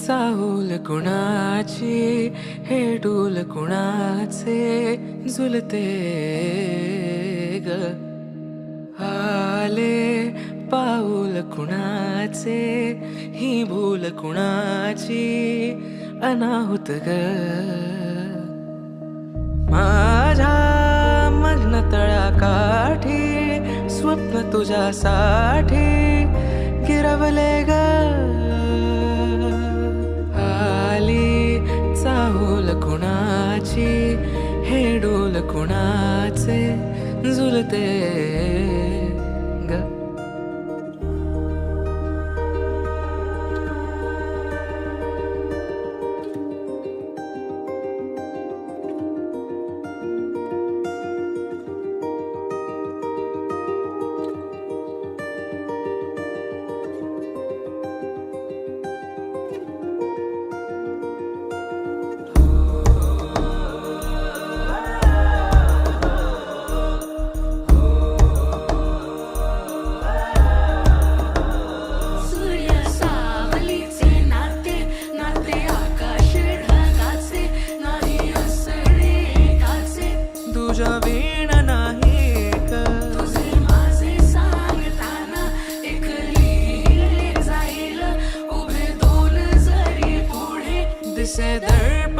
चाहूल कुणाची हे डूल कुणाचे झुलते ग आले पाऊल कुणाचे ही भूल कुणाची अनाहुत ग माझ्या मग्न तळाकाठी स्वप्न तुझ्यासाठी गिरवले ग आली चाहूल कुणाची हे डोल कुणाचे झुलते ग तुझ्या वीण नाही ग तुझे माझे सांगताना एक लिहिले जाईल उभे दोन जरी पुढे दिसे दर्प